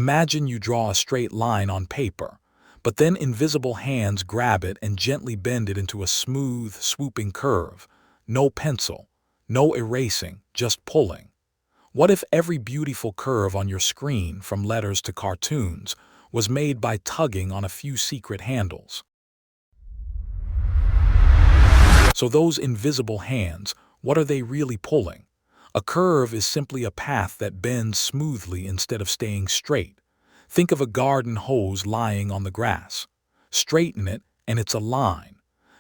Imagine you draw a straight line on paper, but then invisible hands grab it and gently bend it into a smooth, swooping curve. No pencil, no erasing, just pulling. What if every beautiful curve on your screen, from letters to cartoons, was made by tugging on a few secret handles? So those invisible hands, what are they really pulling? A curve is simply a path that bends smoothly instead of staying straight. Think of a garden hose lying on the grass. Straighten it and it's a line.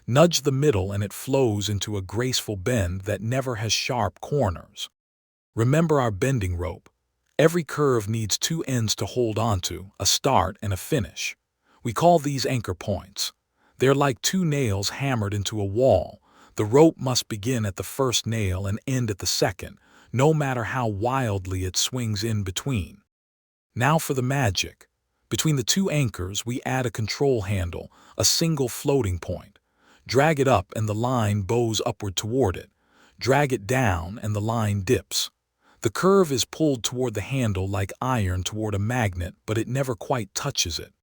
Nudge the middle and it flows into a graceful bend that never has sharp corners. Remember our bending rope. Every curve needs two ends to hold onto, a start and a finish. We call these anchor points. They're like two nails hammered into a wall. The rope must begin at the first nail and end at the second, no matter how wildly it swings in between. Now for the magic. Between the two anchors, we add a control handle, a single floating point. Drag it up and the line bows upward toward it. Drag it down and the line dips. The curve is pulled toward the handle like iron toward a magnet, but it never quite touches it.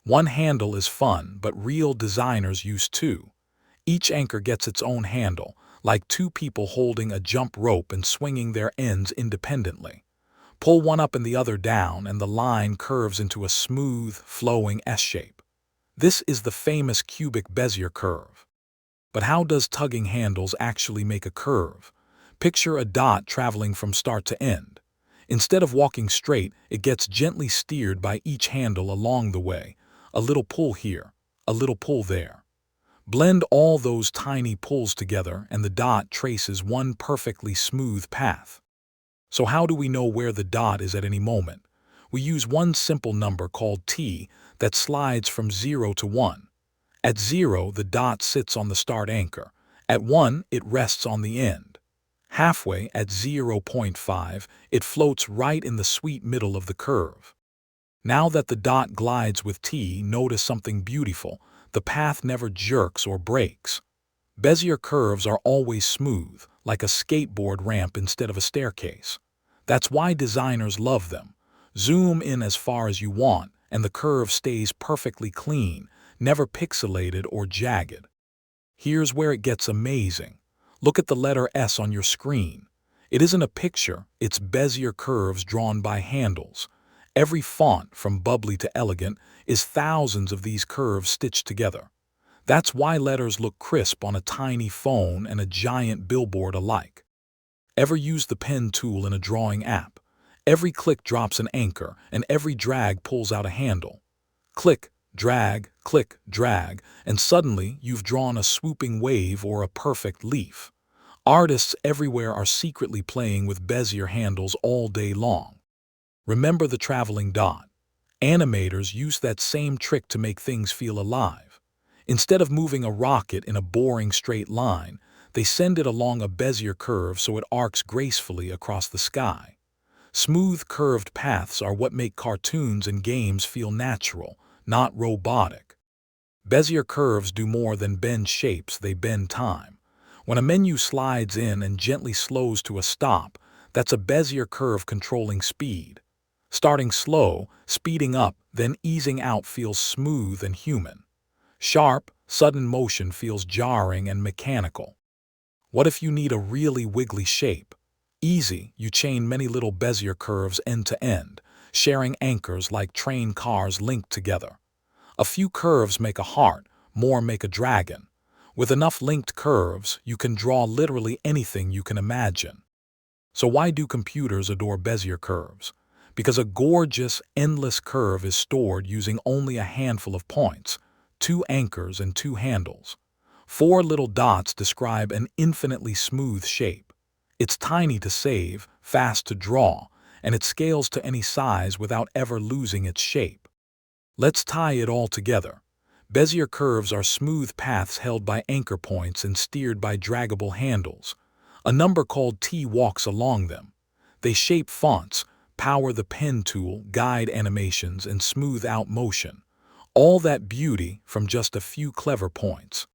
One handle is fun, but real designers use two. Each anchor gets its own handle, like two people holding a jump rope and swinging their ends independently. Pull one up and the other down, and the line curves into a smooth, flowing S-shape. This is the famous cubic Bezier curve. But how does tugging handles actually make a curve? Picture a dot traveling from start to end. Instead of walking straight, it gets gently steered by each handle along the way. A little pull here, a little pull there. Blend all those tiny pulls together and the dot traces one perfectly smooth path. So how do we know where the dot is at any moment? We use one simple number called t that slides from 0 to 1. At 0, the dot sits on the start anchor. At 1, it rests on the end. Halfway, at 0.5, it floats right in the sweet middle of the curve. Now that the dot glides with t, notice something beautiful. The path never jerks or breaks. Bezier curves are always smooth, like a skateboard ramp instead of a staircase. That's why designers love them. Zoom in as far as you want, and the curve stays perfectly clean, never pixelated or jagged. Here's where it gets amazing. Look at the letter S on your screen. It isn't a picture, it's Bezier curves drawn by handles. Every font, from bubbly to elegant, is thousands of these curves stitched together. That's why letters look crisp on a tiny phone and a giant billboard alike. Ever use the pen tool in a drawing app? Every click drops an anchor, and every drag pulls out a handle. Click, drag, and suddenly you've drawn a swooping wave or a perfect leaf. Artists everywhere are secretly playing with Bezier handles all day long. Remember the traveling dot. Animators use that same trick to make things feel alive. Instead of moving a rocket in a boring straight line, they send it along a Bezier curve so it arcs gracefully across the sky. Smooth curved paths are what make cartoons and games feel natural, not robotic. Bezier curves do more than bend shapes, they bend time. When a menu slides in and gently slows to a stop, that's a Bezier curve controlling speed. Starting slow, speeding up, then easing out feels smooth and human. Sharp, sudden motion feels jarring and mechanical. What if you need a really wiggly shape? Easy, you chain many little Bezier curves end to end, sharing anchors like train cars linked together. A few curves make a heart, more make a dragon. With enough linked curves, you can draw literally anything you can imagine. So why do computers adore Bezier curves? Because a gorgeous, endless curve is stored using only a handful of points, 2 anchors and 2 handles. 4 little dots describe an infinitely smooth shape. It's tiny to save, fast to draw, and it scales to any size without ever losing its shape. Let's tie it all together. Bezier curves are smooth paths held by anchor points and steered by draggable handles. A number called T walks along them. They shape fonts, power the pen tool, guide animations, and smooth out motion. All that beauty from just a few clever points.